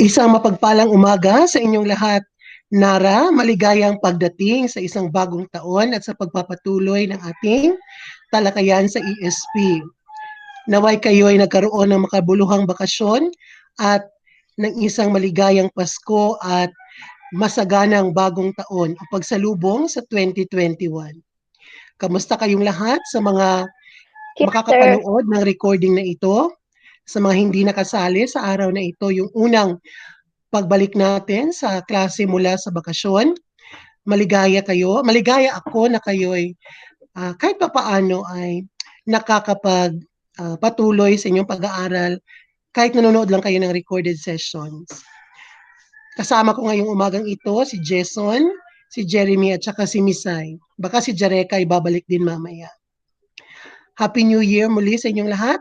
Isang mapagpalang umaga sa inyong lahat. Nara, maligayang pagdating sa isang bagong taon at sa pagpapatuloy ng ating talakayan sa ESP. Naway kayo ay nagkaroon ng makabuluhang bakasyon at ng isang maligayang Pasko at masaganang bagong taon o pagsalubong sa 2021. Kamusta kayong lahat sa mga makakapanood ng recording na ito? Sa mga hindi nakasali sa araw na ito, yung unang pagbalik natin sa klase mula sa bakasyon. Maligaya kayo. Maligaya ako na kayo'y kahit papaano ay nakakapag patuloy sa inyong pag-aaral kahit nanonood lang kayo ng recorded sessions. Kasama ko ngayong umagang ito si Jason, si Jeremy at saka si Misay. Baka si Jareka ay babalik din mamaya. Happy New Year muli sa inyong lahat.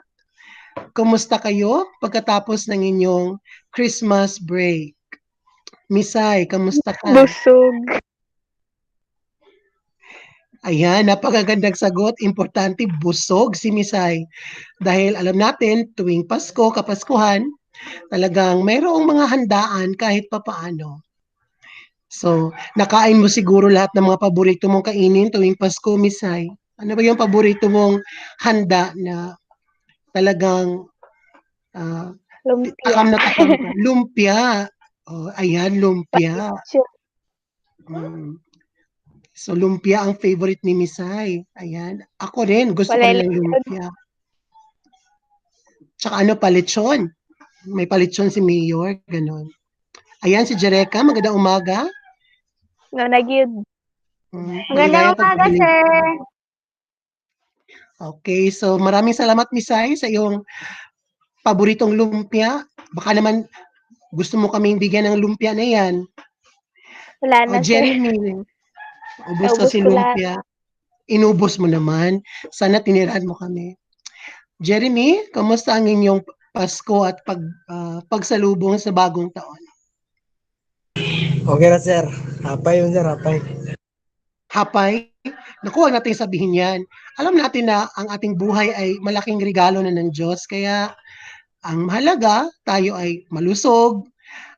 Kumusta kayo pagkatapos ng inyong Christmas break? Misay, kamusta ka? Busog. Ayan, napakagandang sagot. Importante, busog si Misay. Dahil alam natin, tuwing Pasko, Kapaskuhan, talagang mayroong mga handaan kahit papaano. So, nakain mo siguro lahat ng mga paborito mong kainin tuwing Pasko, Misay. Ano ba yung paborito mong handa na talagang Lumpia. takam na takam ka? Lumpia. Oh, ayan, lumpia. So, lumpia ang favorite ni Misay. Ayan. Ako rin, gusto ko rin ng lumpia. Tsaka ano, palitsyon. May palitsyon si Mayor, ganun. Ayan, si Jereka, magandang umaga. No, nagyud. Magandang umaga, sir. Okay, so maraming salamat, Misay, sa iyong paboritong lumpia. Baka naman gusto mo kaming bigyan ng lumpia na yan. Wala na, Jeremy, ubos ka si lumpia. Inubos mo naman. Sana tinirahan mo kami. Jeremy, kamusta ang inyong Pasko at pagsalubong sa bagong taon? Okay na, sir. Hapay yun, sir. Hapay. Hapay? Naku, huwag natin sabihin yan. Alam natin na ang ating buhay ay malaking regalo na ng Diyos. Kaya ang mahalaga, tayo ay malusog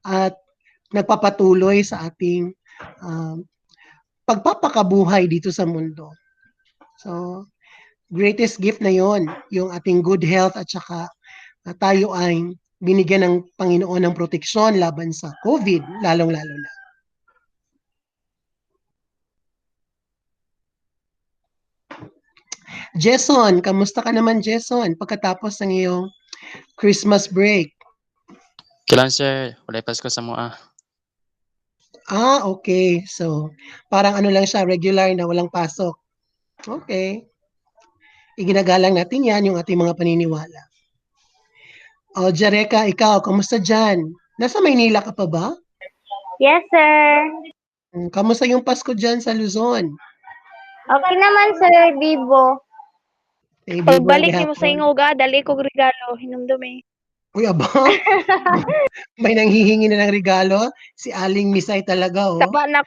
at nagpapatuloy sa ating pagpapakabuhay dito sa mundo. So, greatest gift na yon, yung ating good health at saka tayo ay binigyan ng Panginoon ng proteksyon laban sa COVID, lalong-lalo na. Jason, kamusta ka naman, Jason, pagkatapos ng iyong Christmas break? Kailan, sir? Walay Pasko sa mua. Okay. So, parang ano lang siya, regular na walang pasok. Okay. Iginagalang natin yan, yung ating mga paniniwala. Jareka, ikaw, kamusta dyan? Nasa Maynila ka pa ba? Yes, sir. Kamusta yung Pasko dyan sa Luzon? Okay naman, sir, Bibo. Pagbalik mo sa ingoga, dali ko regalo, hinumdumi. Uy, aba? May nanghihingi na ng regalo? Si Aling Misay talaga, oh. Taba na.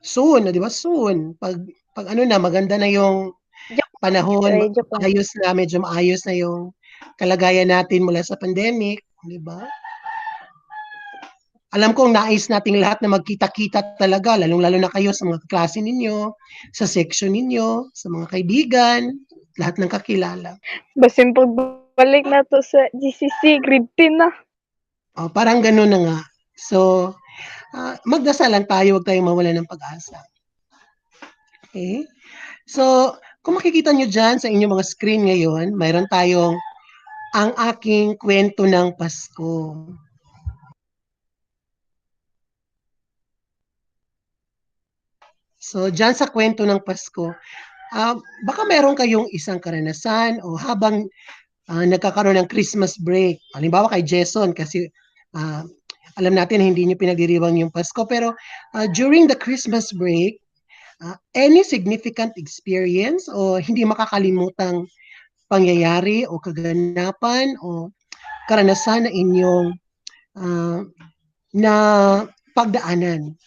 Soon, di ba? Soon. Pag ano na, maganda na yung panahon, ayos na, medyo maayos na yung kalagayan natin mula sa pandemic, di ba? Alam kong nais nating lahat na magkita-kita talaga, lalong-lalo na kayo sa mga klase ninyo, sa section ninyo, sa mga kaibigan, lahat ng kakilala. Basin pagbalik na to sa GCC, grade 10 na. Parang gano'n na nga. So, magdasal lang tayo, huwag tayong mawala ng pag-asa. Okay? So, kung makikita nyo dyan sa inyong mga screen ngayon, mayroon tayong ang aking kwento ng Pasko. So, dyan sa kwento ng Pasko, baka meron kayong isang karanasan o habang nagkakaroon ng Christmas break. Halimbawa kay Jason kasi alam natin hindi niyo pinagdiriwang yung Pasko, pero during the Christmas break, any significant experience o hindi makakalimutang pangyayari o kaganapan o karanasan na inyong na pagdaanan?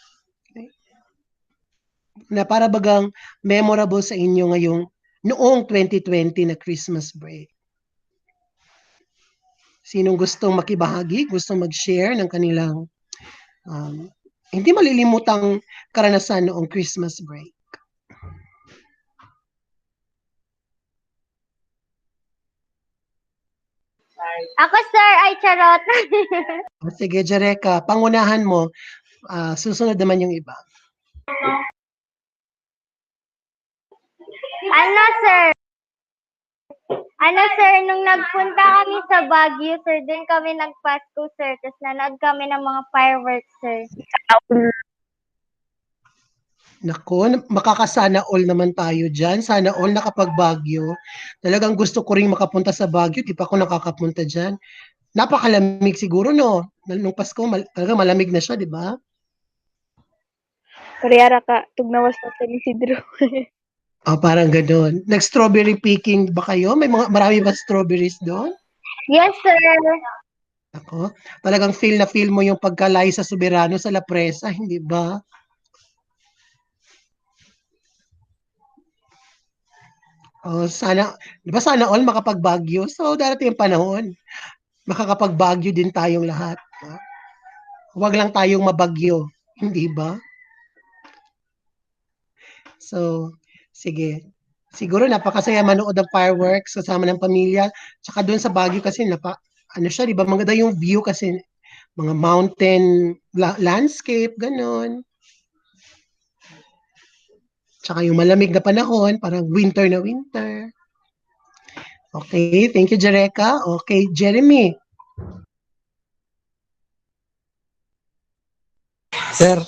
Na para bagang memorable sa inyo ngayong noong 2020 na Christmas break? Sinong gustong makibahagi, gustong mag-share ng kanilang hindi malilimutang karanasan noong Christmas break? Ako, sir, ay charot. Sige, Jereka, pangunahan mo. Susunod naman yung iba. Sir, nung nagpunta kami sa Baguio, sir, dun kami nagpasko, sir. Tapos nanood kami ng mga fireworks, sir. Nako, makakasana all naman tayo dyan. Sana all nakapag-Baguio. Talagang gusto ko rin makapunta sa Baguio. Di pa ako nakakapunta dyan. Napakalamig siguro, no? Nung Pasko, talagang malamig na siya, di ba? Parehara ka, tugnawas na sa Isidro. Parang gano'n. Nag-strawberry picking ba kayo? Marami ba strawberries doon? Yes, sir. Ako, talagang feel na feel mo yung pagkalay sa Soberano sa La Presa, hindi ba? Sana, di ba sana all makapag-Baguio? So, darating yung panahon, makakapag-Baguio din tayong lahat. Huwag lang tayong mabagyo, hindi ba? So, sige. Siguro napakasaya manood ng fireworks kasama ng pamilya. Tsaka doon sa Baguio kasi ano siya, di ba? Maganda yung view kasi mga mountain landscape, ganon. Tsaka yung malamig na panahon, parang winter na winter. Okay, thank you, Jereka. Okay, Jeremy. Sir.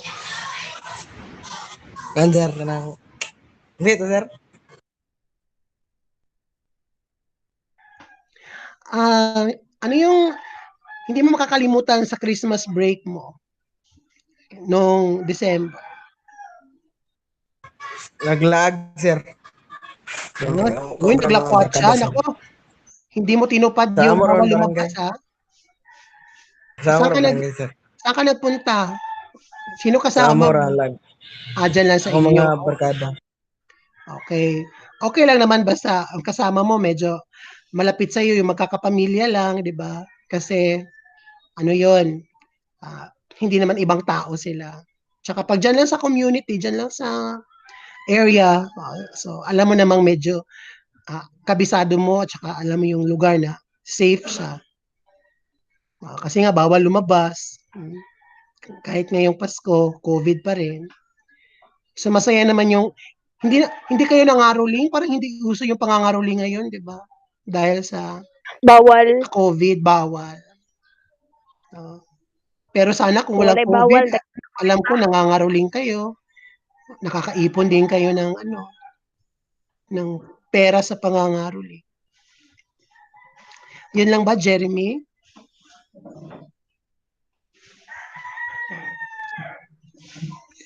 Kan, sir. Kanang... Dito, sir. Ano yung hindi mo makakalimutan sa Christmas break mo noong December? Naglag, sir. Uy, naglakwat siya. Nako, hindi mo tinupad yung bawal lumabas, ha? Saan sir? Saan ka nagpunta? Sino kasama Sa mo? Moralag. Dyan lang sa Ako inyo. mga barkada. Okay. Okay lang naman basta ang kasama mo medyo malapit sa iyo yung magkakapamilya lang, 'di ba? Kasi ano 'yon, hindi naman ibang tao sila. Tsaka pag dyan lang sa community, dyan lang sa area, so alam mo namang medyo kabisado mo at saka alam mo yung lugar na safe siya. Kasi nga bawal lumabas. Kahit ngayong Pasko, COVID pa rin. So masaya naman yung hindi kayo nangaroling, parang hindi uso yung pangangaroling ngayon, 'di ba? Dahil sa Bawal. COVID, bawal. Pero sana kung walang Walay COVID, bawal. alam ko nangangaroling kayo. Nakakaipon din kayo ng pera sa pangangaroling. Yun lang ba, Jeremy?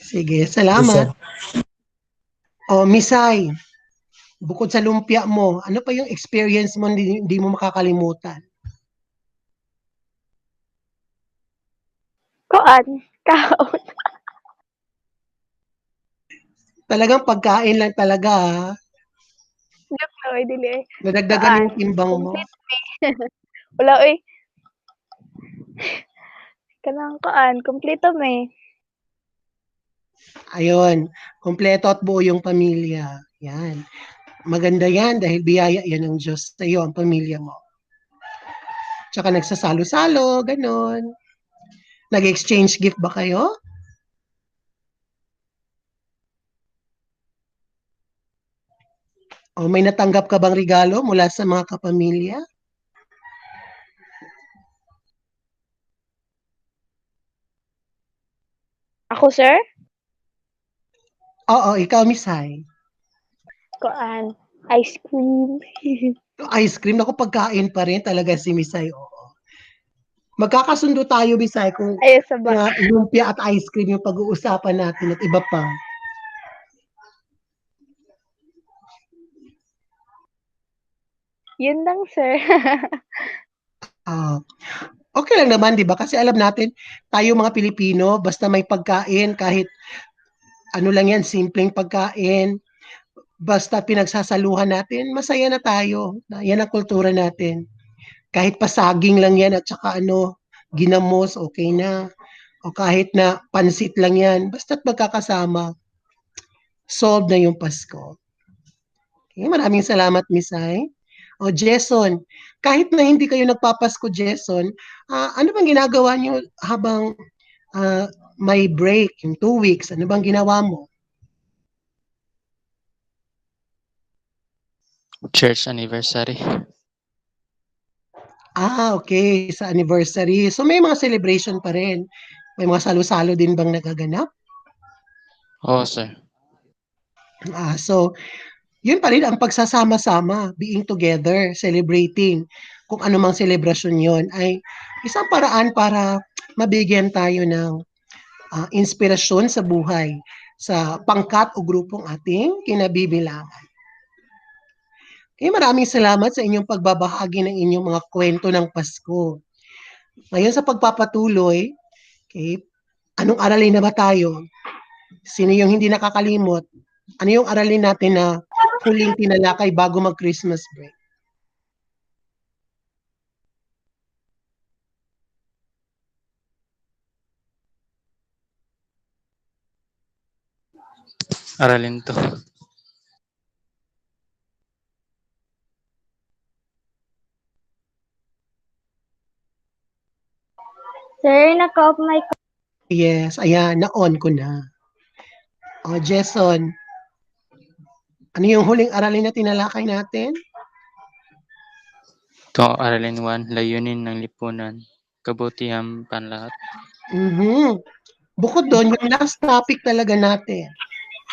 Sige, salamat. Misay, bukod sa lumpia mo, ano pa yung experience mo hindi mo makakalimutan? Kaon. Talagang pagkain lang talaga, ha? Joke na, oy, dili. Nadagdagan yung timbang mo. Wala, oy. Kanang kaan, kompleto me. Ayun, kompleto at buo yung pamilya. Yan. Maganda yan dahil biyaya yan ng Diyos sa iyo, ang pamilya mo. Tsaka nagsasalo-salo, ganon. Nag-exchange gift ba kayo? O may natanggap ka bang regalo mula sa mga kapamilya? Ako, sir? Oo, ikaw, Misay. Kaan, ice cream. Ice cream, ako pagkain pa rin talaga si Misay, oo. Magkakasundo tayo, Misay, kung Ay, saba. lumpia at ice cream yung pag-uusapan natin at iba pa. Yun lang, sir. Okay lang naman, di ba? Kasi alam natin, tayo mga Pilipino, basta may pagkain, kahit ano lang yan, simpleng pagkain, Basta pinagsasaluhan natin, masaya na tayo. Yan ang kultura natin. Kahit pasaging lang yan at saka ginamos, okay na. O kahit na pansit lang yan, basta't magkakasama, solve na yung Pasko. Okay, maraming salamat, Miss Ai. O Jason, kahit na hindi kayo nagpapasko, Jason, ano bang ginagawa niyo habang may break, yung 2 weeks? Ano bang ginawa mo? Church anniversary. Okay, sa anniversary. So may mga celebration pa rin. May mga salo-salo din bang nagaganap? Oo, sir. So, yun pa rin ang pagsasama-sama, being together, celebrating. Kung anumang selebrasyon yon ay isang paraan para mabigyan tayo ng inspirasyon sa buhay, sa pangkat o grupong ating kinabibilangan. Okay, maraming salamat sa inyong pagbabahagi ng inyong mga kwento ng Pasko. Ngayon sa pagpapatuloy, okay, anong aralin na ba tayo? Sino yung hindi nakakalimot? Ano yung aralin natin na huling tinalakay bago mag-Christmas break? Aralin to. Sir, naka-off mic. Yes, ayan, na-on ko na. O, Jason, ano yung huling aralin na tinalakay natin? Ito, aralin 1, layunin ng lipunan, kabutihan panlahat. Bukod doon, yung last topic talaga natin.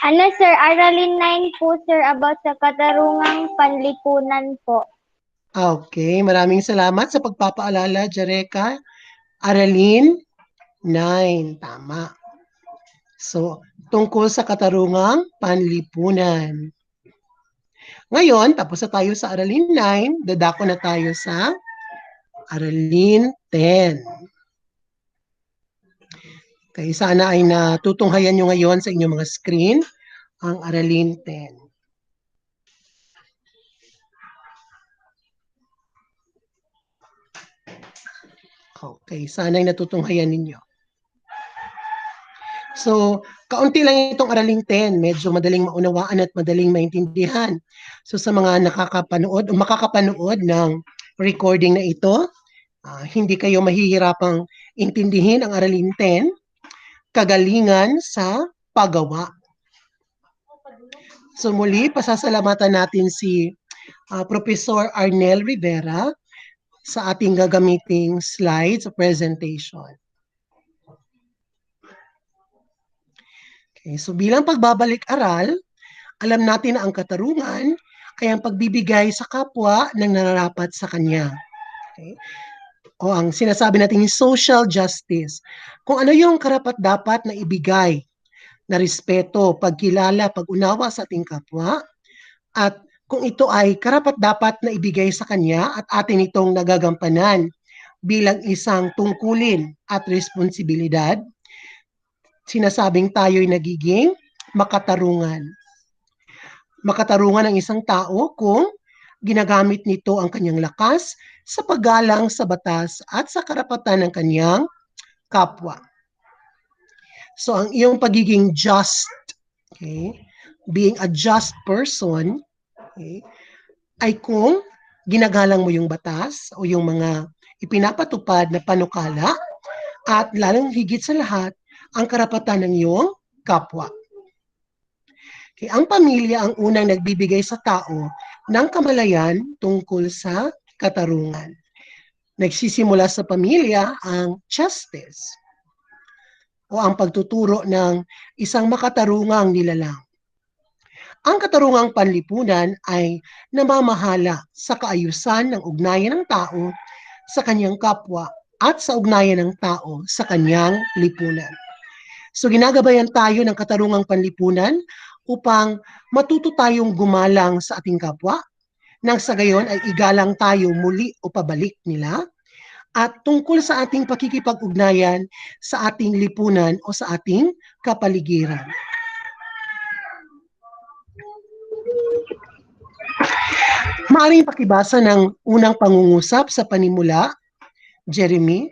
Ano sir, Aralin 9 po sir about sa katarungang panlipunan po. Okay, maraming salamat sa pagpapaalala, Jareka. Aralin 9, tama. So, tungkol sa katarungang panlipunan. Ngayon, tapos na tayo sa Aralin 9, dadako na tayo sa Aralin 10. Okay, sana ay natutunghayan nyo ngayon sa inyong mga screen ang Aralin 10. Okay, sana ay natutunghayan ninyo. So, kaunti lang itong Aralin 10. Medyo madaling maunawaan at madaling maintindihan. So, sa mga nakakapanood o makakapanood ng recording na ito, hindi kayo mahihirapang intindihin ang Aralin 10, kagalingan sa paggawa. So, muli, pasasalamatan natin si Professor Arnel Rivera sa ating gagamiting slides o presentation. Okay, so bilang pagbabalik-aral, alam natin na ang katarungan ay ang pagbibigay sa kapwa ng nararapat sa kanya. Okay? O ang sinasabi natin social justice. Kung ano yung karapat-dapat na ibigay na respeto, pagkilala, pag-unawa sa ating kapwa, at kung ito ay karapat-dapat na ibigay sa kanya at atin itong nagagampanan bilang isang tungkulin at responsibilidad, sinasabing tayo'y nagiging makatarungan. Makatarungan ang isang tao kung ginagamit nito ang kanyang lakas sa paggalang sa batas at sa karapatan ng kanyang kapwa. So ang iyong pagiging just, okay, being a just person, okay, ay kung ginagalang mo yung batas o yung mga ipinapatupad na panukala at lalong higit sa lahat, ang karapatan ng iyong kapwa. Okay, ang pamilya ang unang nagbibigay sa tao ng kamalayan tungkol sa katarungan. Nagsisimula sa pamilya ang justice o ang pagtuturo ng isang makatarungang nilalang. Ang katarungang panlipunan ay namamahala sa kaayusan ng ugnayan ng tao sa kanyang kapwa at sa ugnayan ng tao sa kanyang lipunan. So ginagabayan tayo ng katarungang panlipunan upang matuto tayong gumalang sa ating kapwa, nang sa gayon ay igalang tayo muli o pabalik nila, at tungkol sa ating pakikipag-ugnayan sa ating lipunan o sa ating kapaligiran. Maaaring pakibasa ng unang pangungusap sa panimula, Jeremy.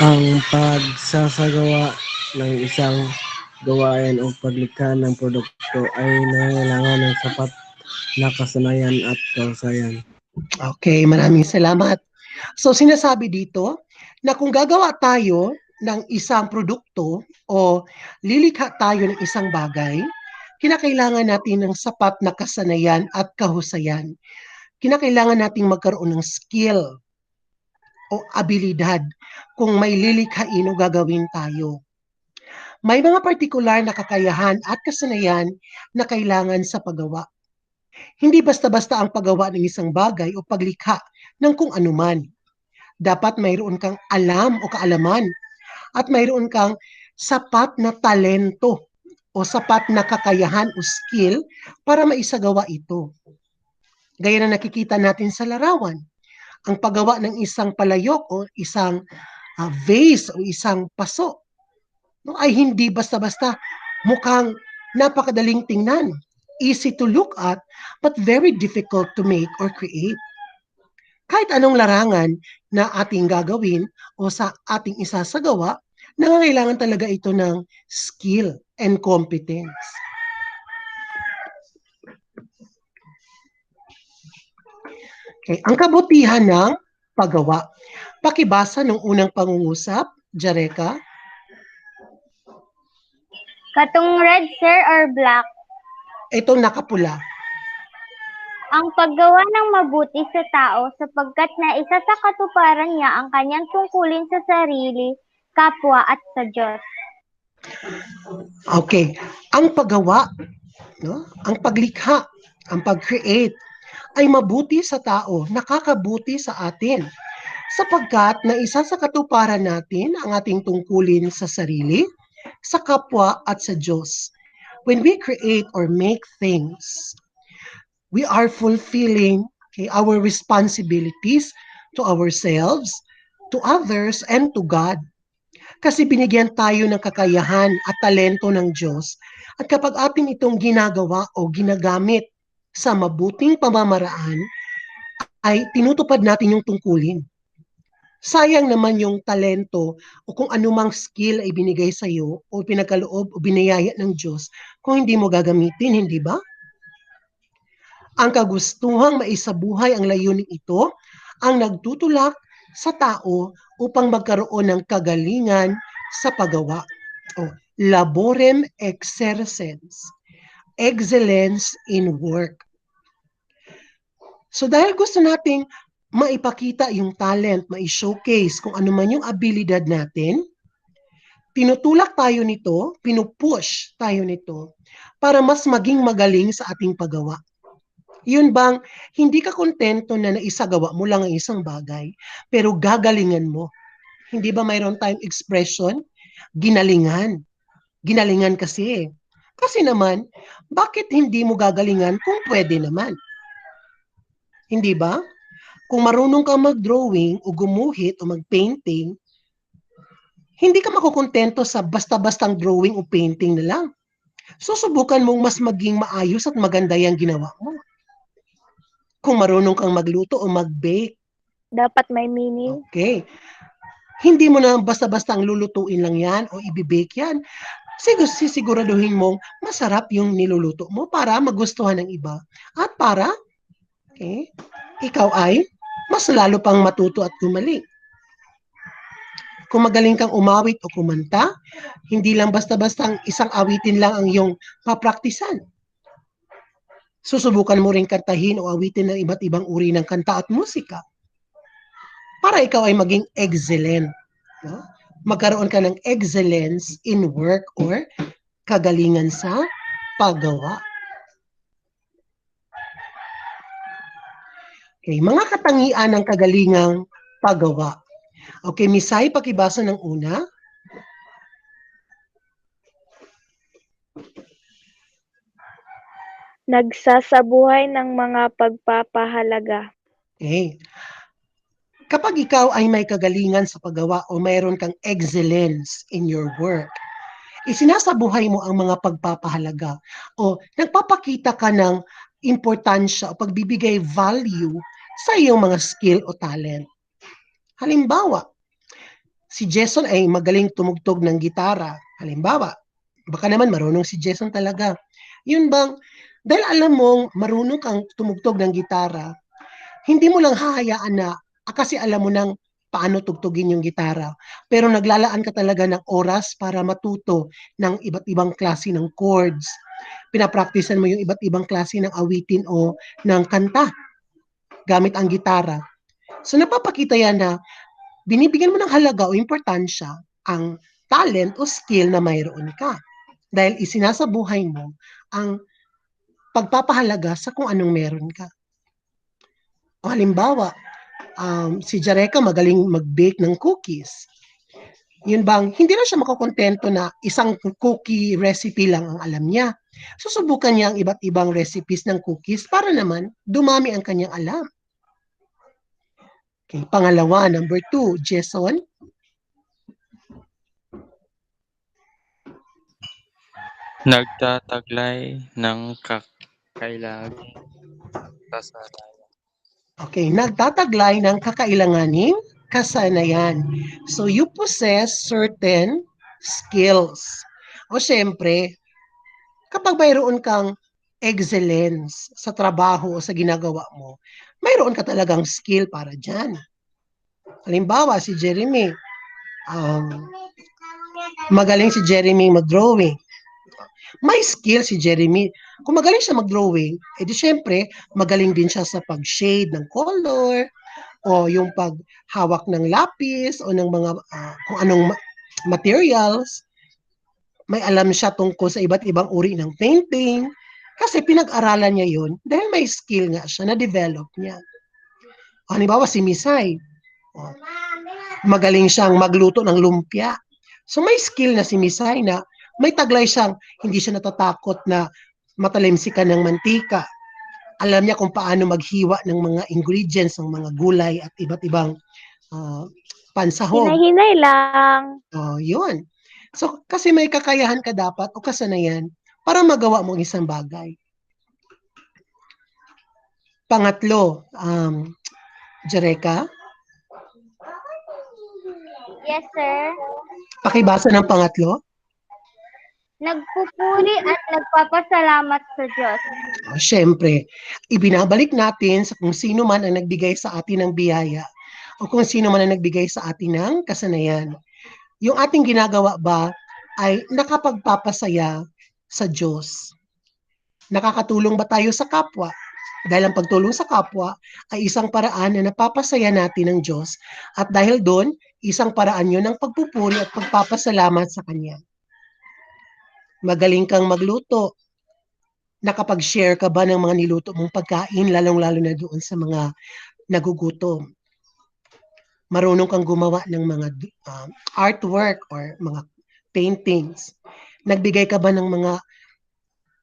Ang pagsasagawa ng isang gawain o paglikha ng produkto ay nangangailangan ng sapat na kasanayan at kausayan. Okay, maraming salamat. So sinasabi dito na kung gagawa tayo ng isang produkto o lilikha tayo ng isang bagay, kinakailangan natin ng sapat na kasanayan at kahusayan. Kinakailangan nating magkaroon ng skill o abilidad kung may lilikhain o gagawin tayo. May mga partikular na kakayahan at kasanayan na kailangan sa paggawa. Hindi basta-basta ang paggawa ng isang bagay o paglikha ng kung anuman. Dapat mayroon kang alam o kaalaman at mayroon kang sapat na talento o sapat na kakayahan o skill para maisagawa ito. Gaya na nakikita natin sa larawan, ang paggawa ng isang palayok o isang vase o isang paso ay hindi basta-basta, mukhang napakadaling tingnan, easy to look at, but very difficult to make or create. Kahit anong larangan na ating gagawin o sa ating isasagawa, nangangailangan talaga ito ng skill and competence. Okay, ang kabutihan ng paggawa. Pakibasa ng unang pangungusap, Jareka. Katong red, sir, or black? Itong nakapula. Ang paggawa ng mabuti sa tao sapagkat na isa sa katuparan niya ang kanyang tungkulin sa sarili, kapwa at sa Diyos. Okay, ang paggawa, no? Ang paglikha, ang pag-create ay mabuti sa tao, nakakabuti sa atin. Sapagkat na isa sa katuparan natin ang ating tungkulin sa sarili, sa kapwa at sa Diyos. When we create or make things, we are fulfilling our responsibilities to ourselves, to others, and to God. Kasi binigyan tayo ng kakayahan at talento ng Diyos. At kapag atin itong ginagawa o ginagamit sa mabuting pamamaraan, ay tinutupad natin yung tungkulin. Sayang naman yung talento o kung anumang skill ay binigay sa iyo o pinagkaloob o binayaya ng Diyos kung hindi mo gagamitin, hindi ba? Ang kagustuhang maisabuhay ang layuning ito ang nagtutulak sa tao upang magkaroon ng kagalingan sa paggawa. Laborem exercens, excellence in work. So dahil gusto nating maipakita yung talent, mai-showcase kung ano man yung abilidad natin, tinutulak tayo nito, pinupush tayo nito para mas maging magaling sa ating paggawa. Yun bang hindi ka kontento na naisagawa mo lang ang isang bagay, pero gagalingan mo. Hindi ba mayroon tayong expression? Ginalingan. Ginalingan kasi. Kasi naman, bakit hindi mo gagalingan kung pwede naman? Hindi ba? Kung marunong ka mag-drawing o gumuhit o mag-painting, hindi ka makukontento sa basta-bastang drawing o painting na lang. Susubukan mong mas maging maayos at maganda yung ginawa mo. Kung marunong kang magluto o mag-bake. Dapat may meaning. Okay. Hindi mo na basta-bastang lulutuin lang yan o ibibake yan. Sisiguraduhin mong masarap yung niluluto mo para magustuhan ng iba. At para ikaw ay mas lalo pang matuto at gumaling. Kung magaling kang umawit o kumanta, hindi lang basta-basta isang awitin lang ang iyong papraktisan. Susubukan mo rin kantahin o awitin ng iba't ibang uri ng kanta at musika para ikaw ay maging excellent. No? Magkaroon ka ng excellence in work or kagalingan sa paggawa. Okay, mga katangian ng kagalingang paggawa. Okay, Misay, pakibasa ng una. Nagsasabuhay ng mga pagpapahalaga. Okay. Kapag ikaw ay may kagalingan sa paggawa o mayroon kang excellence in your work, Isinasabuhay mo ang mga pagpapahalaga o nagpapakita ka ng importansya o pagbibigay value sa iyong mga skill o talent. Halimbawa, si Jason ay magaling tumugtog ng gitara. Halimbawa, baka naman marunong si Jason talaga. Yun bang, dahil alam mong marunong kang tumugtog ng gitara, hindi mo lang hahayaan na, kasi alam mo nang paano tugtugin yung gitara. Pero naglalaan ka talaga ng oras para matuto ng iba't ibang klase ng chords. Pinapraktisan mo yung iba't ibang klase ng awitin o ng kanta gamit ang gitara. So napapakita yan na binibigyan mo ng halaga o importansya ang talent o skill na mayroon ka. Dahil isinasabuhay mo ang pagpapahalaga sa kung anong meron ka. O halimbawa, si Jareka magaling mag-bake ng cookies. Yun bang, hindi na siya makakontento na isang cookie recipe lang ang alam niya. Susubukan niya ang iba't ibang recipes ng cookies para naman dumami ang kanyang alam. Okay, pangalawa, number 2, Jason. Nagtataglay ng kakailangang kasanayan. Okay, nagtataglay ng kakailanganing kasanayan. So, you possess certain skills. O syempre, kapag mayroon kang excellence sa trabaho o sa ginagawa mo, mayroon ka talagang skill para dyan. Halimbawa, si Jeremy, magaling si Jeremy mag-drawing. May skill si Jeremy. Kung magaling siya mag-drawing, edi syempre, magaling din siya sa pag-shade ng color, o yung paghawak ng lapis, o ng mga kung anong materials. May alam siya tungkol sa iba't ibang uri ng painting, kasi pinag-aralan niya yun, dahil may skill nga siya, na-develop niya. O, halimbawa si Misay, magaling siyang magluto ng lumpia. So may skill na si Misay na may taglay siyang, hindi siya natatakot na matalimsikan ng mantika. Alam niya kung paano maghiwa ng mga ingredients, ng mga gulay at iba't ibang pansahog. Hinay-hinay lang. Yun. So, kasi may kakayahan ka dapat o kasanayan para magawa mo ang isang bagay. Pangatlo, Jareka, Yes, sir. pakibasa ng pangatlo. Nagpupuri at nagpapasalamat sa Diyos. Siyempre, ibinabalik natin sa kung sino man ang nagbigay sa atin ng biyaya o kung sino man ang nagbigay sa atin ng kasanayan. Yung ating ginagawa ba ay nakapagpapasaya sa Diyos? Nakakatulong ba tayo sa kapwa? Dahil ang pagtulong sa kapwa ay isang paraan na napapasaya natin ng Diyos, at dahil doon, isang paraan yun ng pagpupuri at pagpapasalamat sa Kanya. Magaling kang magluto. Nakapag-share ka ba ng mga niluto mong pagkain, lalong-lalo na doon sa mga nagugutom? Marunong kang gumawa ng mga artwork or mga paintings. Nagbigay ka ba ng mga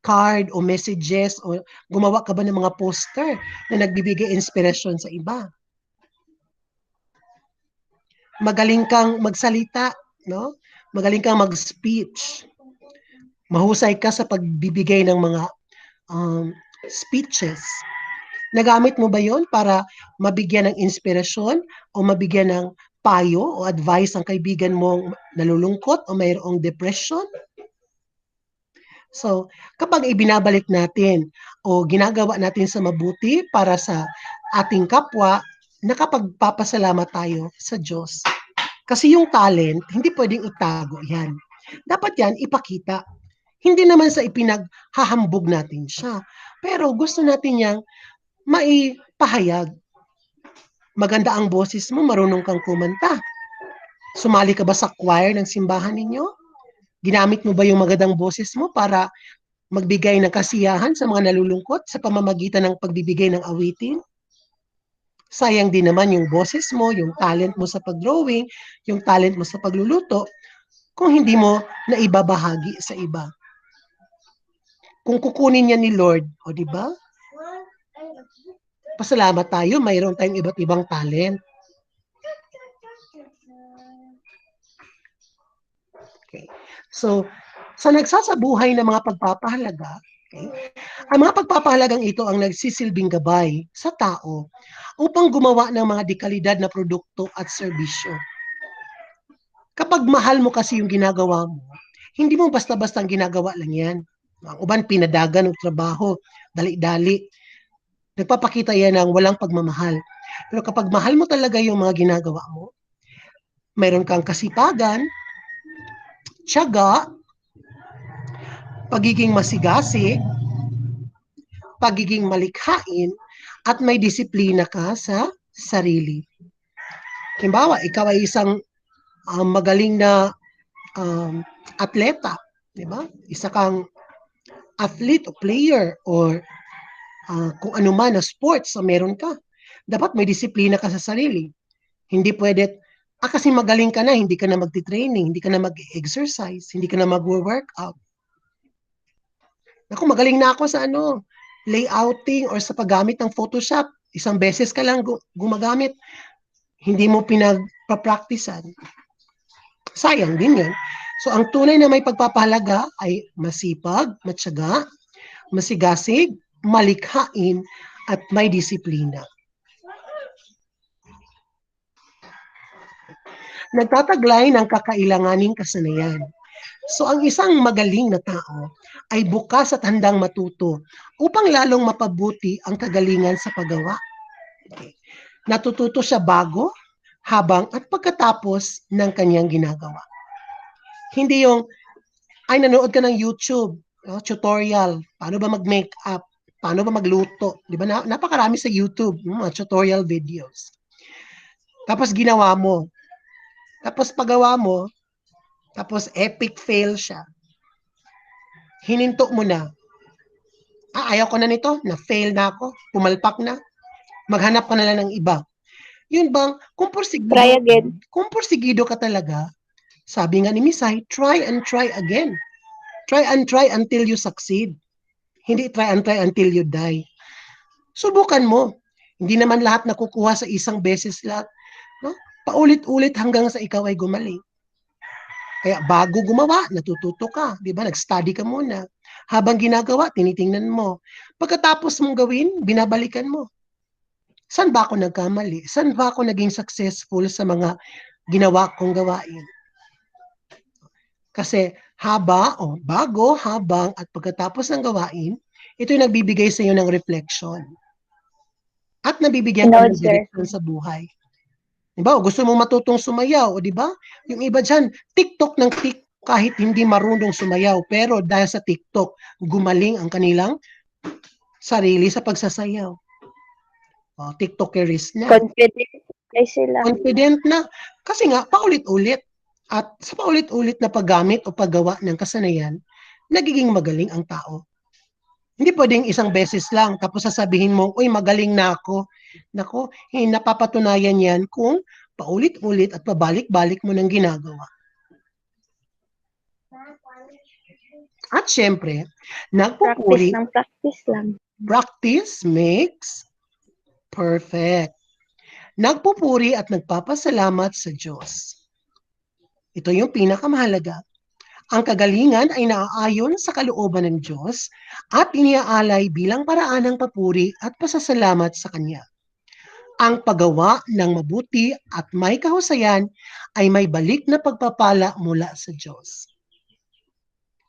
card o messages o gumawa ka ba ng mga poster na nagbibigay inspirasyon sa iba? Magaling kang magsalita, no? Magaling kang mag-speech. Mahusay ka sa pagbibigay ng mga speeches. Nagamit mo ba yon para mabigyan ng inspirasyon o mabigyan ng payo o advice ang kaibigan mong nalulungkot o mayroong depression? So, kapag ibinabalik natin o ginagawa natin sa mabuti para sa ating kapwa, nakapagpapasalamat tayo sa Diyos. Kasi yung talent, hindi pwedeng itago yan. Dapat yan ipakita. Hindi naman sa ipinaghahambog natin siya. Pero gusto natin yang maipahayag. Maganda ang boses mo, marunong kang kumanta. Sumali ka ba sa choir ng simbahan ninyo? Ginamit mo ba yung magandang boses mo para magbigay ng kasiyahan sa mga nalulungkot sa pamamagitan ng pagbibigay ng awitin? Sayang din naman yung boses mo, yung talent mo sa pag-drawing, yung talent mo sa pagluluto, kung hindi mo na ibabahagi sa iba. Kung kukunin niya ni Lord, o di ba? Pasalamat tayo, mayroon tayong iba't ibang talent. Okay. So, Sa nagsasabuhay ng mga pagpapahalaga, okay, ang mga pagpapahalagang ito ang nagsisilbing gabay sa tao upang gumawa ng mga dekalidad na produkto at serbisyo. Kapag mahal mo kasi yung ginagawa mo, hindi mo basta-basta ang ginagawa lang yan. Ang uban pinadagan ng trabaho, dali-dali. Nagpapakita yan ng walang pagmamahal. Pero kapag mahal mo talaga yung mga ginagawa mo, mayroon kang kasipagan, tiyaga, pagiging masigasig, pagiging malikhain, at may disiplina ka sa sarili. Halimbawa, ikaw ay isang magaling na atleta, di ba? Isa kang athlete o player or kung ano man na sports na meron ka. Dapat may disiplina ka sa sarili. Hindi pwede, kasi magaling ka na, hindi ka na magti-training, hindi ka na mag-exercise, hindi ka na mag-workout. Ako, magaling na ako sa layouting or sa paggamit ng Photoshop. Isang beses ka lang gumagamit, hindi mo pinagpa-practicean. Sayang din yun. So, ang tunay na may pagpapahalaga ay masipag, matyaga, masigasig, malikhain, at may disiplina. Nagtataglay ng kakailanganing kasanayan. So, ang isang magaling na tao ay bukas at handang matuto upang lalong mapabuti ang kagalingan sa paggawa. Okay. Natututo siya bago, habang at pagkatapos ng kanyang ginagawa. Hindi yung, ay nanood ka ng YouTube, tutorial, paano ba mag-makeup, paano ba magluto. Di ba? Napakarami sa YouTube, mga tutorial videos. Tapos ginawa mo. Tapos paggawa mo, tapos epic fail siya. Hininto mo na. Ayaw ko na nito, na-fail na ako, pumalpak na. Maghanap ka na lang ng iba. Yun bang, kung porsigido ka talaga, sabi nga ni Misay, try and try again. Try and try until you succeed. Hindi try and try until you die. Subukan mo. Hindi naman lahat nakukuha sa isang beses lahat. No? Paulit-ulit hanggang sa ikaw ay gumaling. Kaya bago gumawa, natututo ka. Di ba? Nag-study ka muna. Habang ginagawa, tinitingnan mo. Pagkatapos mong gawin, binabalikan mo. Saan ba ako nagkamali? Saan ba ako naging successful sa mga ginawa kong gawain? Kasi bago, habang, at pagkatapos ng gawain, ito'y nagbibigay sa iyo ng reflection. At nabibigyan ka ng direksyon sa buhay. Diba? O gusto mong matutong sumayaw, o diba? Yung iba dyan, TikTok ng TikTok kahit hindi marunong sumayaw. Pero dahil sa TikTok, gumaling ang kanilang sarili sa pagsasayaw. TikTokeris na. Confident na. Kasi nga, paulit-ulit. At sa paulit-ulit na paggamit o paggawa ng kasanayan, nagiging magaling ang tao. Hindi pwedeng isang beses lang, tapos sasabihin mo, uy, magaling na ako. Nako, napapatunayan yan kung paulit-ulit at pabalik-balik mo ng ginagawa. At syempre, nagpupuri. Practice lang. Practice makes perfect. Nagpupuri at nagpapasalamat sa Diyos. Ito yung pinakamahalaga. Ang kagalingan ay naaayon sa kalooban ng Diyos at iniaalay bilang paraan ng papuri at pasasalamat sa Kanya. Ang paggawa ng mabuti at may kahusayan ay may balik na pagpapala mula sa Diyos.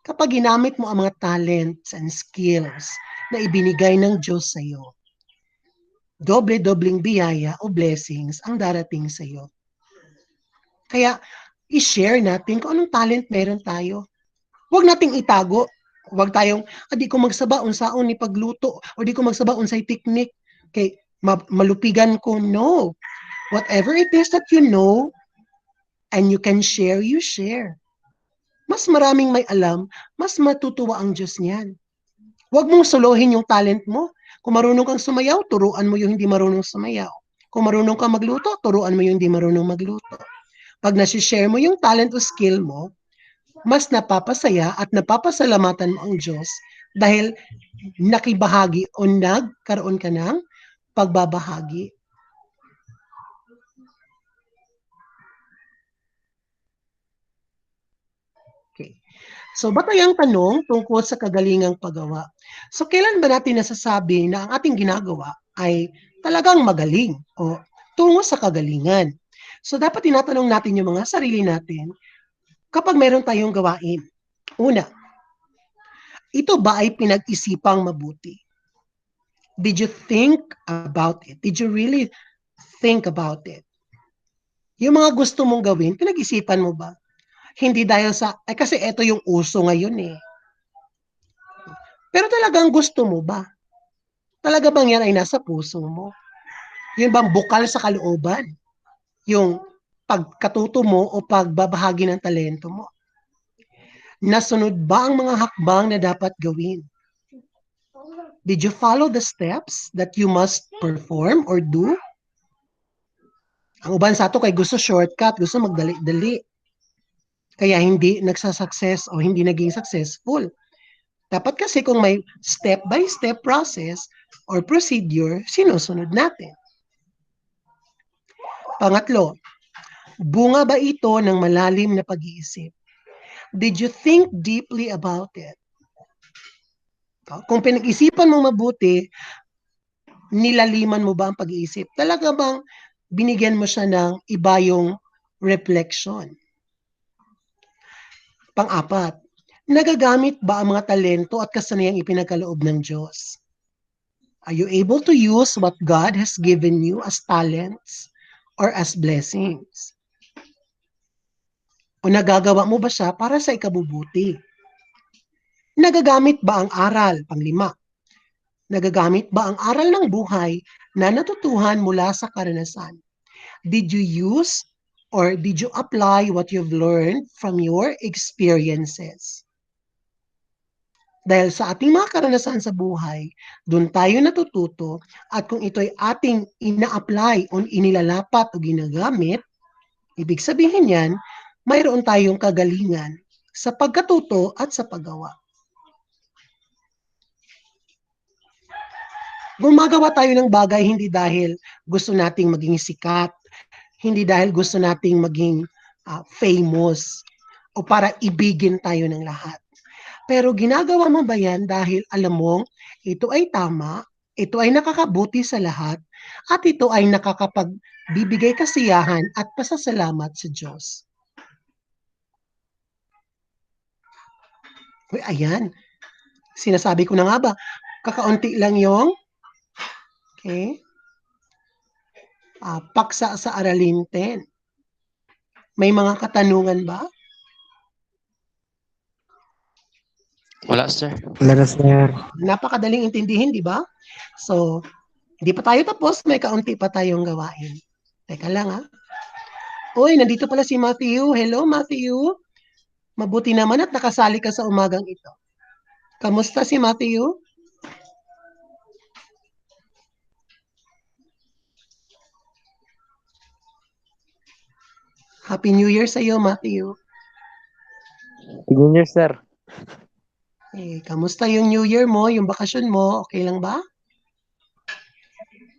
Kapag ginamit mo ang mga talents and skills na ibinigay ng Diyos sa iyo, doble-dobling biyaya o blessings ang darating sa iyo. Kaya, i-share natin kung anong talent meron tayo. Huwag nating itago. Huwag tayong, di ko magsabaon saon ni pagluto o di ko magsabaon sa picnic. Okay, malupigan ko. No. Whatever it is that you know and you can share, you share. Mas maraming may alam, mas matutuwa ang Diyos niyan. Huwag mong solohin yung talent mo. Kung marunong kang sumayaw, turuan mo yung hindi marunong sumayaw. Kung marunong kang magluto, turuan mo yung hindi marunong magluto. Pag nasi-share mo yung talent o skill mo, mas napapasaya at napapasalamatan mo ang Diyos dahil nakibahagi o nagkaroon ka ng pagbabahagi. Okay. So, batayang tanong tungkol sa kagalingang paggawa. So, kailan ba natin nasasabi na ang ating ginagawa ay talagang magaling o tungo sa kagalingan? So, dapat tinatanong natin yung mga sarili natin kapag meron tayong gawain. Una, ito ba ay pinag-isipang mabuti? Did you think about it? Did you really think about it? Yung mga gusto mong gawin, pinag-isipan mo ba? Hindi dahil sa, kasi ito yung uso ngayon eh. Pero talagang gusto mo ba? Talaga bang yan ay nasa puso mo? Yung bang bukal sa kalooban? Yung pagkatuto mo o pagbabahagi ng talento mo? Nasunod ba ang mga hakbang na dapat gawin? Did you follow the steps that you must perform or do? Ang uban sa ato kay gusto shortcut, gusto magdali-dali. Kaya hindi nagsasucess o hindi naging successful. Dapat kasi kung may step-by-step process or procedure, sinusunod natin. Pangatlo, bunga ba ito ng malalim na pag-iisip? Did you think deeply about it? Kung pinag-isipan mo mabuti, nilaliman mo ba ang pag-iisip? Talaga bang binigyan mo siya ng iba yung reflection? Pang-apat, nagagamit ba ang mga talento at kasanayang ipinagkaloob ng Diyos? Are you able to use what God has given you as talents or as blessings? O nagagawa mo ba siya para sa ikabubuti? Nagagamit ba ang aral? Panglima, nagagamit ba ang aral ng buhay na natutuhan mula sa karanasan? Did you use or did you apply what you've learned from your experiences? Dahil sa ating mga karanasan sa buhay, doon tayo natututo at kung ito'y ating ina-apply o inilalapat o ginagamit, ibig sabihin yan, mayroon tayong kagalingan sa pagkatuto at sa paggawa. Gumagawa tayo ng bagay hindi dahil gusto nating maging sikat, hindi dahil gusto nating maging famous o para ibigin tayo ng lahat. Pero ginagawa mo ba yan dahil alam mong ito ay tama, ito ay nakakabuti sa lahat, at ito ay nakakapagbibigay kasiyahan at pasasalamat sa Diyos. Uy, ayan. Sinasabi ko na nga ba, kakaunti lang yung paksa sa Aralin 10. May mga katanungan ba? Wala, sir. Wala na, sir. Napakadaling intindihin, di ba? So, hindi pa tayo tapos, may kaunti pa tayong gawain. Teka lang ha. Uy, nandito pala si Matthew. Hello, Matthew. Mabuti naman at nakasali ka sa umagang ito. Kamusta si Matthew? Happy New Year sa iyo, Matthew. Good Year, sir. Kamusta yung New Year mo, yung bakasyon mo? Okay lang ba?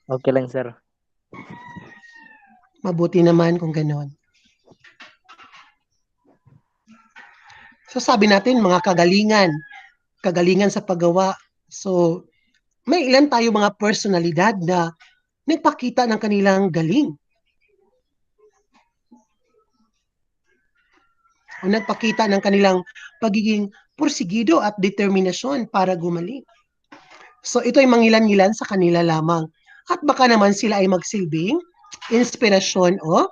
Okay lang, sir. Mabuti naman kung gano'n. So sabi natin, mga kagalingan sa paggawa. So, may ilan tayo mga personalidad na nagpakita ng kanilang galing. O nagpakita ng kanilang pagiging porsigido at determinasyon para gumaling. So ito ay mangilan-ngilan sa kanila lamang. At baka naman sila ay magsilbing inspirasyon o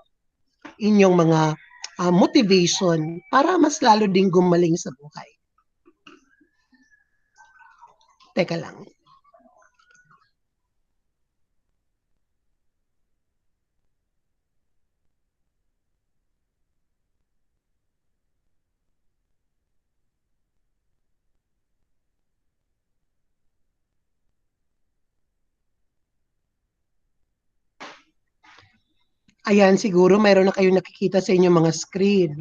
inyong mga motivation para mas lalo ding gumaling sa buhay. Teka lang. Ayan, siguro mayroon na kayong nakikita sa inyong mga screen.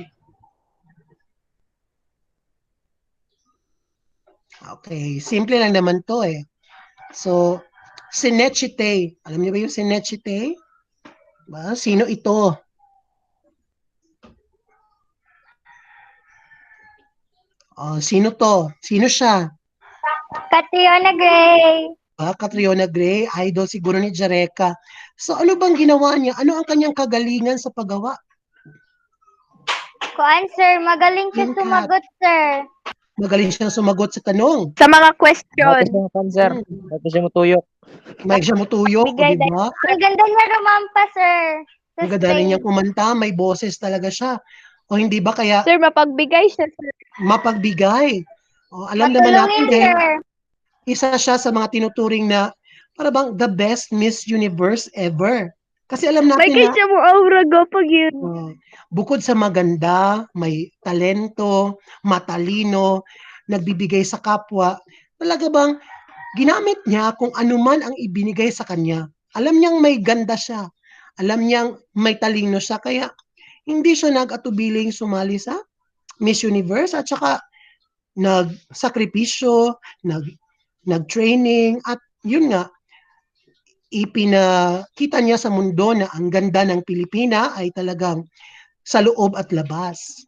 Okay, simple lang naman to eh. So, Sinechite. Alam niyo ba yung Sinechite? Ba? Sino ito? Sino to? Sino siya? Catriona Gray. Catriona Gray, idol siguro ni Jereka. So ano bang ginawa niya? Ano ang kanyang kagalingan sa paggawa? Kuan, sir. Magaling siya Tingkat. sumagot, sir. Magaling siyang sumagot sa tanong. Sa mga Bakit question. siya mapan, sir? Bakit siya matuyok? May siya mutuyok, Bigay di ba? Ang ganda niya rumampa, sir. Sa Ang ganda rin stage. niyang kumanta, may boses talaga siya. O hindi ba kaya Sir, mapagbigay siya, sir. mapagbigay? Alam naman natin Matulungin, dahil sir. isa siya sa mga tinuturing na para bang the best Miss Universe ever. Kasi alam May natin na kaya mo aura gapag yun. bukod sa maganda, may talento, matalino, nagbibigay sa kapwa, talaga bang ginamit niya kung ano man ang ibinigay sa kanya. Alam niyang may ganda siya. Alam niyang may talino siya. Kaya hindi siya nag-atubiling sumali sa Miss Universe at saka nagsakripisyo, nag-training at yun nga, ipinakita niya sa mundo na ang ganda ng Pilipina ay talagang sa loob at labas.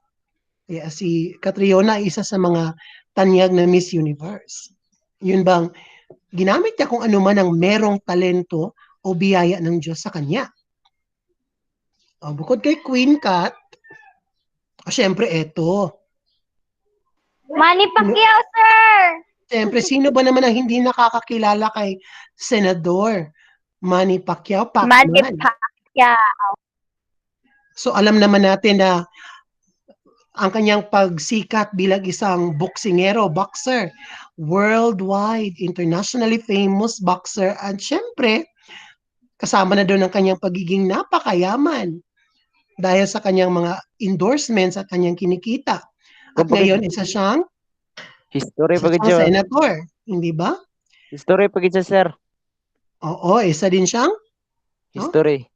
Kaya si Catriona ay isa sa mga tanyag na Miss Universe. Yun bang ginamit niya kung ano man ang merong talento o biyaya ng Diyos sa kanya. Bukod kay Queen Cat, syempre eto. Manny Pacquiao, sir. Syempre, sino ba naman ang hindi nakakakilala kay Senador Manny Pacquiao? Manny Pacman. Pacquiao. So alam naman natin na ang kanyang pagsikat bilang isang boksingero, boxer, worldwide, internationally famous boxer, at syempre, kasama na doon ang kanyang pagiging napakayaman dahil sa kanyang mga endorsements at kanyang kinikita. At ngayon, isa siyang History pa gid siya. senator, hindi ba? History pa gid siya, sir. Oo, isa din siyang History.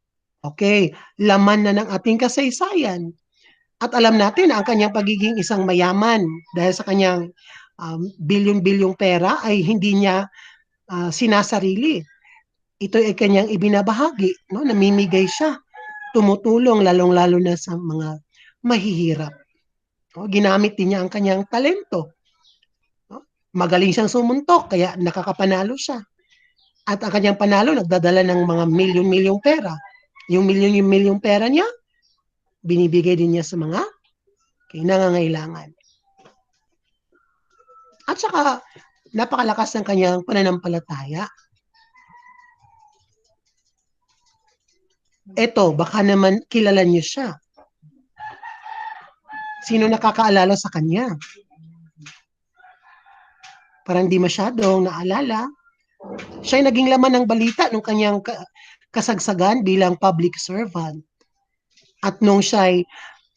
okay, laman na ng ating kasaysayan. At alam natin na ang kanyang pagiging isang mayaman dahil sa kanyang bilyon-bilyong pera ay hindi niya sinasarili. Ito ay kanyang ibinabahagi, no? Namimigay siya, tumutulong lalong-lalo na sa mga mahihirap. Ginamit din niya ang kanyang talento. Magaling siyang sumuntok, kaya nakakapanalo siya. At ang kanyang panalo, nagdadala ng mga milyon-milyong pera. Yung milyon-milyong pera niya, binibigay din niya sa mga nangangailangan. At saka, napakalakas ng kanyang pananampalataya. Eto, baka naman kilala niyo siya. Sino nakakaalala sa kanya? Parang di masyadong naalala. Siya ay naging laman ng balita nung kanyang kasagsagan bilang public servant. At nung siya ay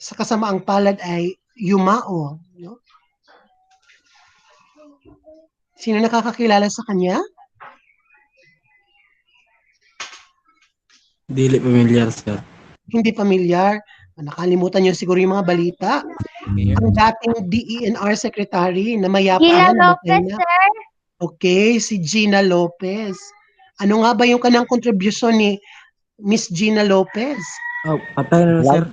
sa kasamaang palad ay yumao. No? Sino nakakakilala sa kanya? Dili pamilyar, sir. Hindi pamilyar. Nakalimutan niyo siguro yung mga balita. Ang dating DENR secretary na Gina mayapahan. Lopez, sir. Okay, si Gina Lopez. Ano nga ba yung kanang kontribusyon ni Miss Gina Lopez? Patay na, sir.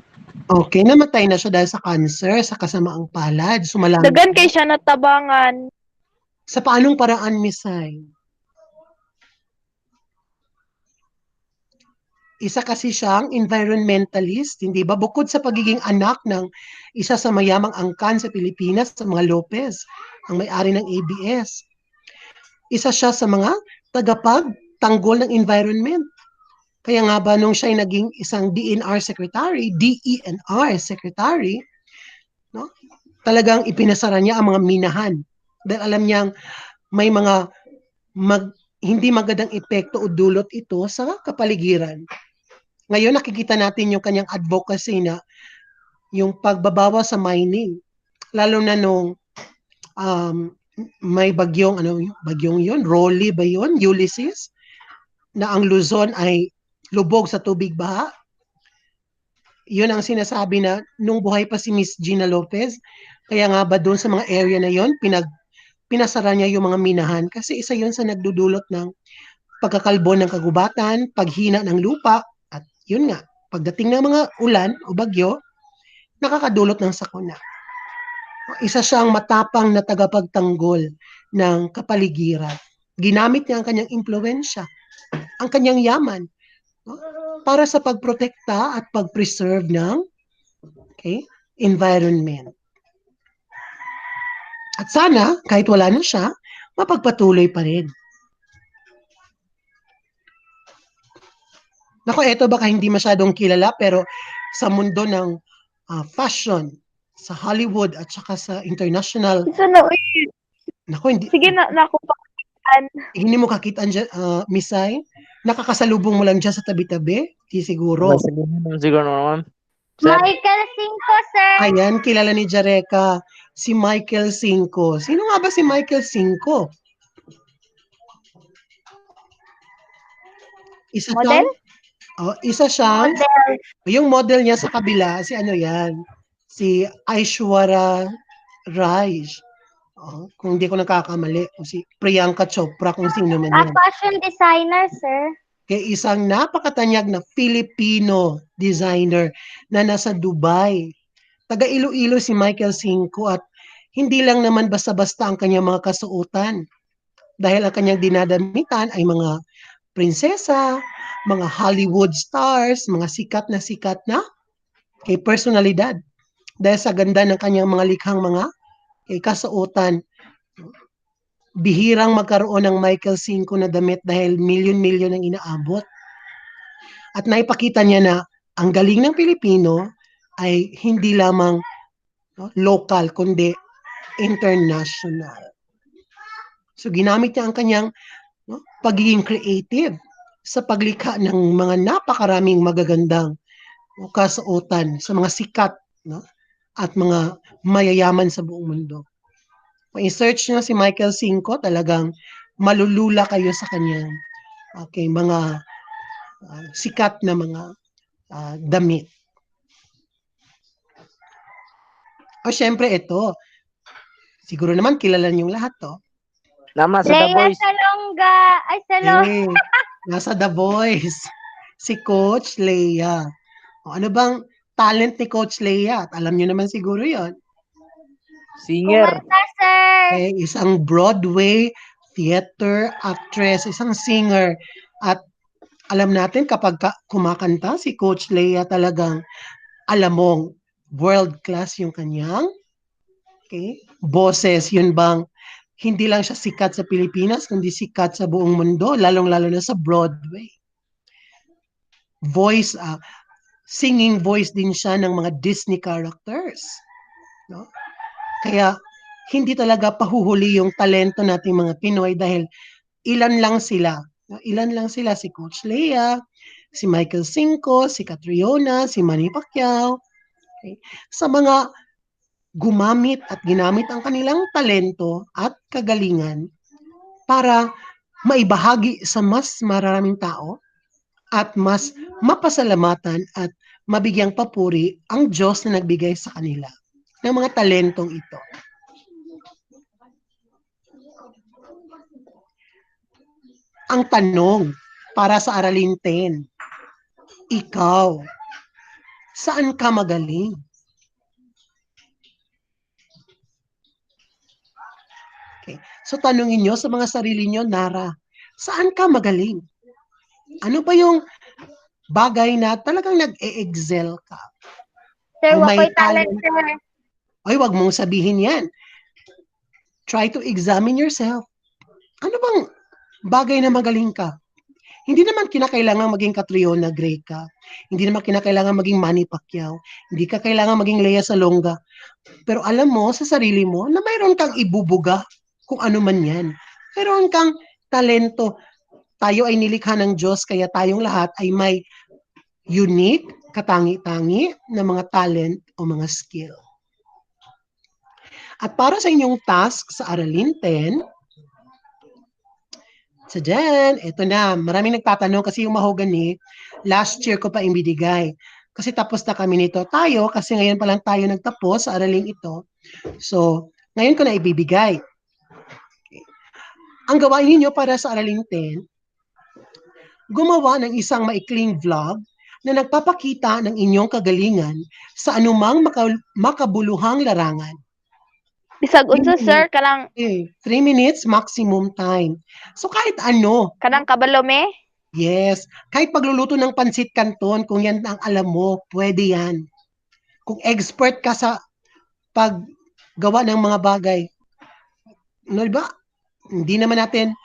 Okay, namatay na siya dahil sa cancer, sa kasamaang palad. Sumalang. Dagan kay siya natabangan. Sa paanong paraan, Miss Hay? Isa kasi siyang environmentalist, hindi ba? Bukod sa pagiging anak ng isa sa mayamang angkan sa Pilipinas, sa mga Lopez, ang may-ari ng ABS. Isa siya sa mga tagapagtanggol ng environment. Kaya nga ba nung siya ay naging isang DENR secretary, no? Talagang ipinasara niya ang mga minahan. Dahil alam niyang may mga hindi magandang epekto o dulot ito sa kapaligiran. Ngayon nakikita natin yung kanyang advocacy na yung pagbabawa sa mining. Lalo na nung may bagyong yun, Rolly ba yun, Ulysses, na ang Luzon ay lubog sa tubig baha. Yun ang sinasabi na nung buhay pa si Miss Gina Lopez, kaya nga ba doon sa mga area na yun, pinasara niya yung mga minahan kasi isa yun sa nagdudulot ng pagkakalbo ng kagubatan, paghina ng lupa, at yun nga, pagdating ng mga ulan o bagyo, nakakadulot ng sakuna. Isa siyang matapang na tagapagtanggol ng kapaligiran. Ginamit niya ang kanyang impluensya, ang kanyang yaman, no, para sa pagprotekta at pag-preserve ng environment. At sana, kahit wala na siya, mapagpatuloy pa rin. Nako, ito baka hindi masyadong kilala, pero sa mundo ng fashion, sa Hollywood at saka sa international. Isa na, Nako, hindi. sige na, naku, pakitaan. Hindi mo kakitaan dyan, Misay? Nakakasalubong mo lang dyan sa tabi-tabi? Di siguro. Siguro naman. Sir, Michael Cinco, sir. Ayan, kilala ni Jareka, si Michael Cinco. Sino nga ba si Michael Cinco? Isa Model? Isa siyang, Model. yung model niya sa kabila, si ano yan? Si Aishwarya Rai. Kung hindi ko nakakamali, o si Priyanka Chopra, kung sino man yan. Fashion designer, sir. Kay isang napakatanyag na Filipino designer na nasa Dubai. Taga Iloilo si Michael Cinco, at hindi lang naman basta-basta ang kanyang mga kasuotan. Dahil ang kanyang dinadamitan ay mga prinsesa, mga Hollywood stars, mga sikat na personalidad. Dahil sa ganda ng kanyang mga likhang mga kasuotan, bihirang magkaroon ng Michael Cinco na damit dahil milyon-milyon ang inaabot. At naipakita niya na ang galing ng Pilipino ay hindi lamang local, kundi international. So ginamit niya ang kanyang pagiging creative sa paglikha ng mga napakaraming magagandang kasuotan sa mga sikat at mga mayayaman sa buong mundo. Kung i-search nyo si Michael Cinco, talagang malulula kayo sa kanyang mga sikat na mga damit. Syempre ito, siguro naman kilala niyong lahat to. Nama sa The Lea Boys. Salonga. Ay, Salonga. Nasa The Boys. Si Coach Lea. Ano bang talent ni Coach Lea? Alam niyo naman siguro yon. Singer. Kumanta, sir. Isang Broadway theater actress, isang singer. At alam natin kapag kumakanta si Coach Lea, talagang alam mong world class yung kanyang boses. Yun bang hindi lang siya sikat sa Pilipinas, kundi sikat sa buong mundo, lalong-lalo na sa Broadway. Voice, singing voice din siya ng mga Disney characters. No? Kaya hindi talaga pahuhuli yung talento nating mga Pinoy dahil ilan lang sila. Ilan lang sila, si Coach Lea, si Michael Cinco, si Catriona, si Manny Pacquiao. Sa mga gumamit at ginamit ang kanilang talento at kagalingan para maibahagi sa mas maraming tao at mas mapasalamatan at mabigyang papuri ang Diyos na nagbigay sa kanila ng mga talentong ito. Ang tanong para sa Aralin 10, ikaw, saan ka magaling? So tanungin nyo sa mga sarili nyo, Nara, saan ka magaling? Ano ba yung bagay na talagang nag-e-excel ka? Sir, O may wako'y talent, sir. Ay, wag mong sabihin yan. Try to examine yourself. Ano bang bagay na magaling ka? Hindi naman kinakailangan maging Catriona Gray ka. Hindi naman kinakailangan maging Manny Pacquiao. Hindi ka kailangan maging Lea Salonga. Pero alam mo sa sarili mo na mayroon kang ibubuga kung ano man yan. Mayroon kang talento. Tayo ay nilikha ng Diyos, kaya tayong lahat ay may unique, katangi-tangi na mga talent o mga skill. At para sa inyong task sa Aralin 10, so dyan, eto na, maraming nagtatanong kasi yung mahogany, last year ko pa ibinigay. Kasi tapos na kami nito. Tayo, kasi ngayon pa lang tayo nagtapos sa Aralin ito. So, ngayon ko na ibibigay. Ang gawain niyo para sa Aralin 10, gumawa ng isang maikling vlog na nagpapakita ng inyong kagalingan sa anumang makabuluhang larangan. Bisag unsa sir kanang 3 minutes maximum time. So kahit ano, kabalo me? yes, kahit pagluluto ng pansit canton, kung yan ang alam mo, pwede yan. Kung expert ka sa paggawa ng mga bagay, no, diba? Hindi natin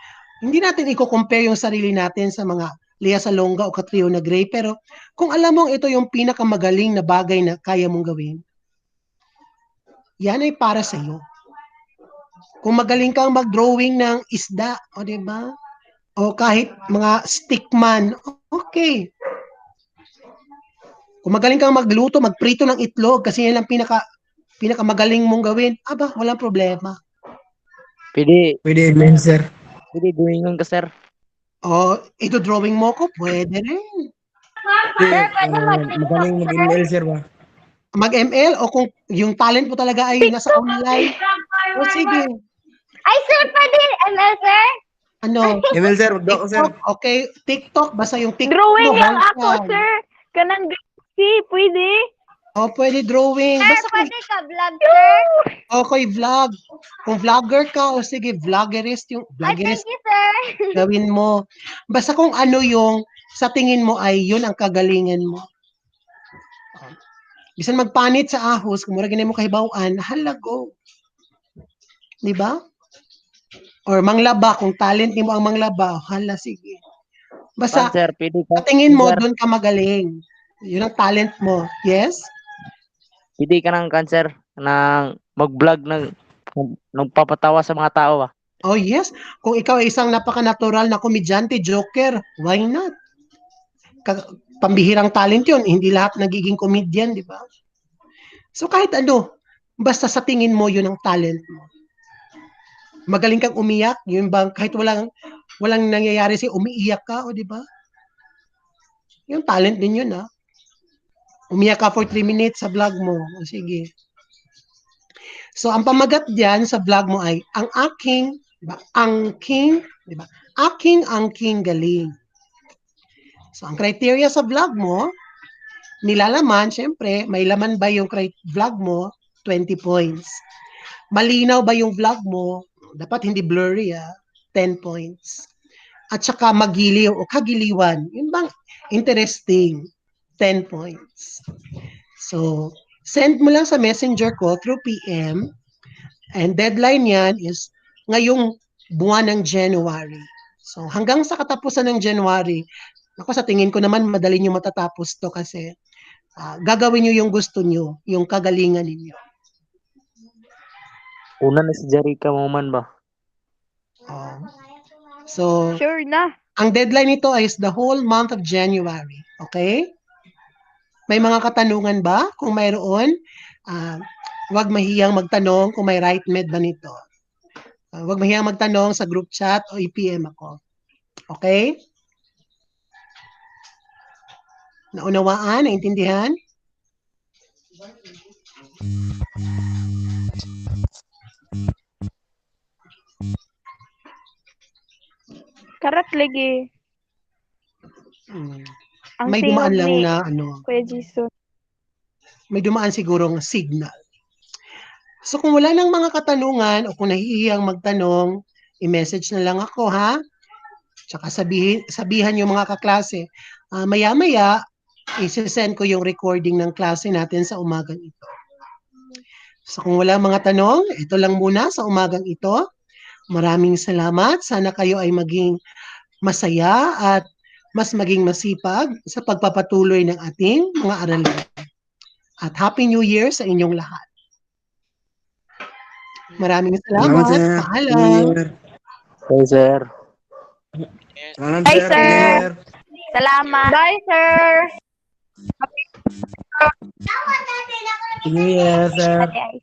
i-compare yung sarili natin sa mga Lea Salonga o Catriona Gray, pero kung alam mo ito yung pinakamagaling na bagay na kaya mong gawin, yan ay para sa iyo. Kung magaling kang mag-drawing ng isda, o di ba? O kahit mga stickman, okay. Kung magaling kang magluto, magprito ng itlog, kasi yan ang pinakamagaling mong gawin, walang problema. Pwede Pwede, sir. gawin ka, sir. O, ito drawing mo ko, pwede rin. Sir, pwede mag-TikTok, Magaling sir. mag-ML, sir ba? Mag-ML o kung yung talent mo talaga ay nasa online, o sige, Ay, sir, pwede ML, sir? ano, ML, sir. Magdo ko, sir. TikTok, okay, TikTok, basta yung TikTok Drawing mo, lang ako handsome. sir. Kanang si pwede. O, pwede drawing, Sir, basta pwede ka vlog, sir? okay, vlog. Kung vlogger ka, o sige, vloggerist Ay, thank you, sir. gawin mo. Basta kung ano yung sa tingin mo ay yun ang kagalingan mo. Bisan magpanit sa ahos, kung mura ganyan mo kahibawan, halago. Di ba? Or manglaba, kung talent ni mo ang manglaba, hala, sige. Basta, Sir, pwede ka. sa tingin mo, sir, doon ka magaling. Yun ang talent mo. Yes? Pwede ka ng cancer ng mag-vlog ng papatawa sa mga tao ba? Oh, yes. Kung ikaw ay isang napaka-natural na komedyante, joker, why not? Pambihirang talent yun. Hindi lahat nagiging comedian, di ba? So kahit ano, basta sa tingin mo, yun ang talent mo. Magaling kang umiyak, yun ba? Kahit walang nangyayari sa'yo, umiiyak ka, o di ba? Yung talent din yun, ha? Umiyak ka for 3 minutes sa vlog mo. O sige. So, ang pamagat diyan sa vlog mo ay, ang aking, diba? Diba? Aking galing. So, ang criteria sa vlog mo, nilalaman, syempre, may laman ba yung vlog mo? 20 points. Malinaw ba yung vlog mo? Dapat hindi blurry, 10 points. At saka magiliw o kagiliwan. Yun bang interesting? 10 points. So, send mo lang sa messenger ko through PM. And deadline yan is ngayong buwan ng January. So, hanggang sa katapusan ng January, ako sa tingin ko naman madali nyo matatapos to kasi gagawin nyo yung gusto nyo, yung kagalingan ninyo. Una na si Jerica Moman ba? So, Sure na. ang deadline nito is the whole month of January. Okay? May mga katanungan ba? Kung mayroon, huwag mahiyang magtanong kung may right med ba nito. Huwag mahiyang magtanong sa group chat o i-PM ako. Okay? Naunawaan? Naintindihan? Karat lagi. Ang May tingog dumaan lang ni na Kuya Jason. may dumaan sigurong signal. So kung wala nang mga katanungan o kung nahihiyang magtanong, i-message na lang ako, ha? Tsaka sabihan yung mga kaklase. Maya-maya, isi-send ko yung recording ng klase natin sa umagang ito. So kung wala mga tanong, ito lang muna sa umagang ito. Maraming salamat. Sana kayo ay maging masaya at mas maging masipag sa pagpapatuloy ng ating mga aralin. At Happy New Year sa inyong lahat. Maraming salamat. Paalam. Hey, sir. Salamat, Bye, sir. sir. Salamat. Bye, sir. Happy New Year, sir. Ate, ay.